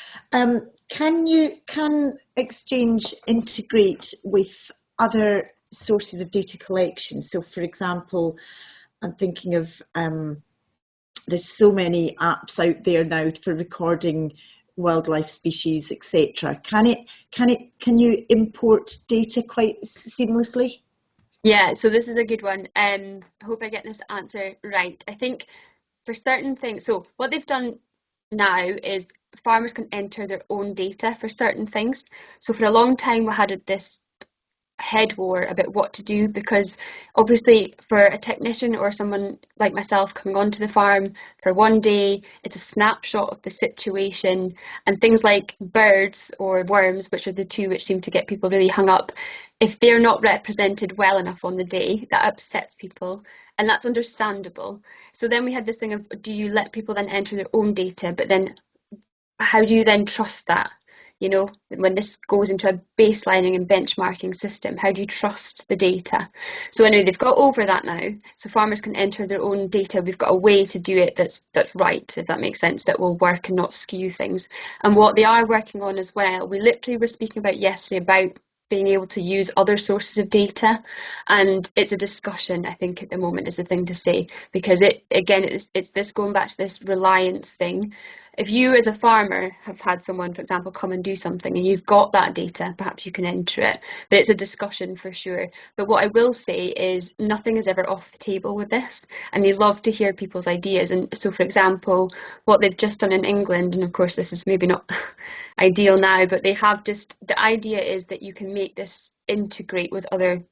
Can Exchange integrate with other sources of data collection? So, for example, I'm thinking of there's so many apps out there now for recording wildlife species, etc. Can you import data quite seamlessly? Yeah, so this is a good one. I hope I get this answer right. I think for certain things, so what they've done now is farmers can enter their own data for certain things. So for a long time we had this head war about what to do, because obviously for a technician or someone like myself coming onto the farm for one day, it's a snapshot of the situation, and things like birds or worms, which are the two which seem to get people really hung up, if they're not represented well enough on the day, that upsets people, and that's understandable. So then we had this thing of, do you let people then enter their own data, but then how do you then trust that? When this goes into a baselining and benchmarking system, how do you trust the data? So anyway, they've got over that now. So farmers can enter their own data. We've got a way to do it that's right, if that makes sense, that will work and not skew things. And what they are working on as well, we literally were speaking about yesterday about being able to use other sources of data, and it's a discussion, I think, at the moment is the thing to say, because it's this going back to this reliance thing. If you as a farmer have had someone, for example, come and do something and you've got that data, perhaps you can enter it, but it's a discussion for sure. But what I will say is nothing is ever off the table with this, and they love to hear people's ideas. And so, for example, what they've just done in England, and of course this is maybe not ideal now, but they have just, the idea is that you can make this integrate with other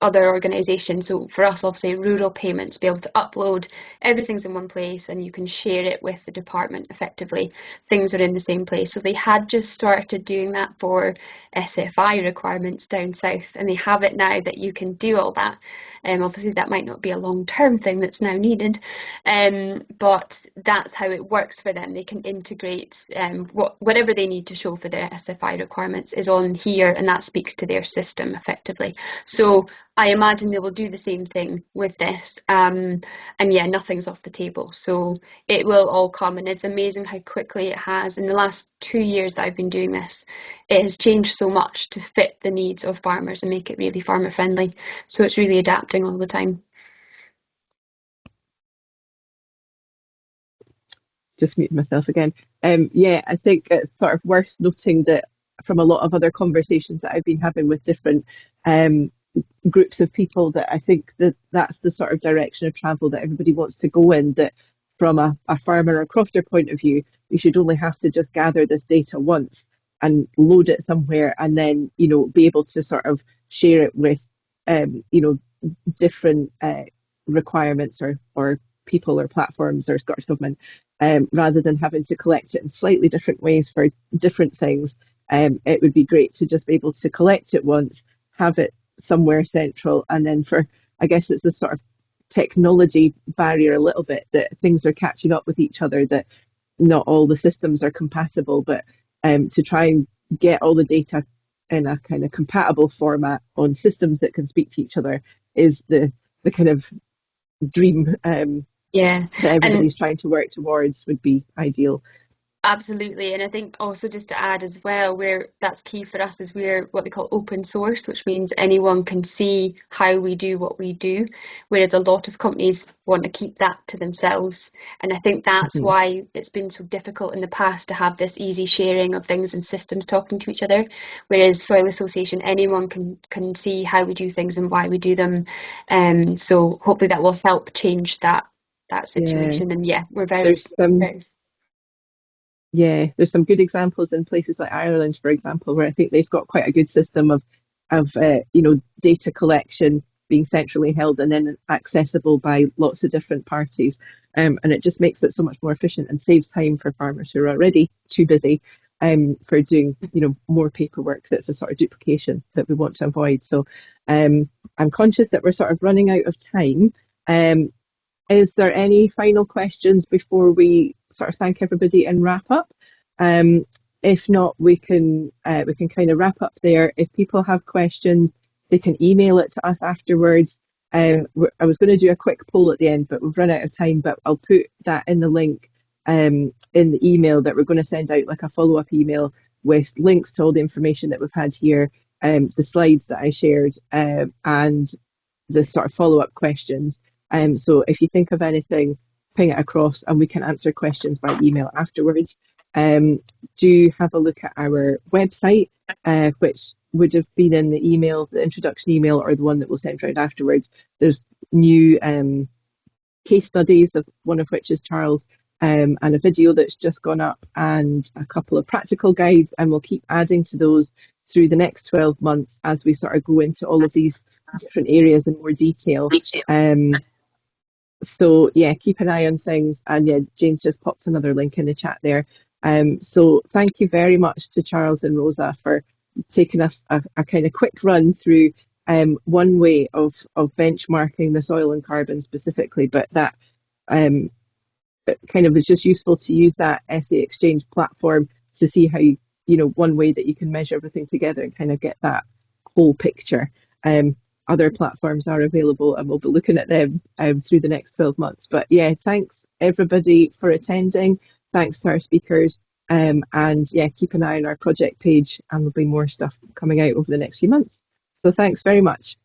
organisations. So for us, obviously, rural payments, be able to upload, everything's in one place and you can share it with the department effectively. Things are in the same place. So they had just started doing that for SFI requirements down south, and they have it now that you can do all that. Obviously, that might not be a long-term thing that's now needed, but that's how it works for them. They can integrate whatever they need to show for their SFI requirements is on here, and that speaks to their system effectively. So I imagine they will do the same thing with this. And yeah, nothing's off the table. So it will all come, and it's amazing how quickly it has. In the last 2 years that I've been doing this, it has changed so much to fit the needs of farmers and make it really farmer friendly. So it's really adapting all the time. Just muted myself again. Yeah, I think it's sort of worth noting that from a lot of other conversations that I've been having with different groups of people, that I think that that's the sort of direction of travel that everybody wants to go in, that from a farmer or crofter point of view, you should only have to just gather this data once and load it somewhere, and then, you know, be able to sort of share it with, you know, different requirements or people or platforms or Scottish Government, rather than having to collect it in slightly different ways for different things. It would be great to just be able to collect it once, have it somewhere central, and then I guess it's the sort of technology barrier a little bit, that things are catching up with each other, that not all the systems are compatible, but to try and get all the data in a kind of compatible format on systems that can speak to each other is the kind of dream Yeah, that and everybody's trying to work towards, would be ideal. absolutely. And I think also, just to add as well, where that's key for us is we're what we call open source, which means anyone can see how we do what we do, whereas a lot of companies want to keep that to themselves. And I think that's Mhm. why it's been so difficult in the past to have this easy sharing of things and systems talking to each other. Whereas Soil Association, anyone can see how we do things and why we do them. So hopefully that will help change that Yeah, situation. And yeah, we're very, there's some very yeah, there's some good examples in places like Ireland, for example, where I think they've got quite a good system of you know, data collection being centrally held and then accessible by lots of different parties, and it just makes it so much more efficient and saves time for farmers who are already too busy for doing, you know, more paperwork. That's a sort of duplication that we want to avoid. So I'm conscious that we're sort of running out of time. Um, is there any final questions before we sort of thank everybody and wrap up? Um, if not, we can kind of wrap up there. If people have questions, they can email it to us afterwards. I was going to do a quick poll at the end, but we've run out of time. But I'll put that in the link in the email that we're going to send out, like a follow-up email with links to all the information that we've had here, the slides that I shared, and the sort of follow-up questions. So if you think of anything, ping it across and we can answer questions by email afterwards. Do have a look at our website, which would have been in the email, the introduction email, or the one that we'll send out afterwards. There's new case studies, of one of which is Charles, and a video that's just gone up, and a couple of practical guides, and we'll keep adding to those through the next 12 months as we sort of go into all of these different areas in more detail. So yeah, keep an eye on things, and yeah, James just popped another link in the chat there. So thank you very much to Charles and Rosa for taking us a kind of quick run through one way of benchmarking the soil and carbon specifically, but that it kind of was just useful to use that essay exchange platform to see how you know, one way that you can measure everything together and kind of get that whole picture. Other platforms are available, and we'll be looking at them through the next 12 months. But yeah, thanks everybody for attending. Thanks to our speakers. And yeah, keep an eye on our project page, and there'll be more stuff coming out over the next few months. So thanks very much.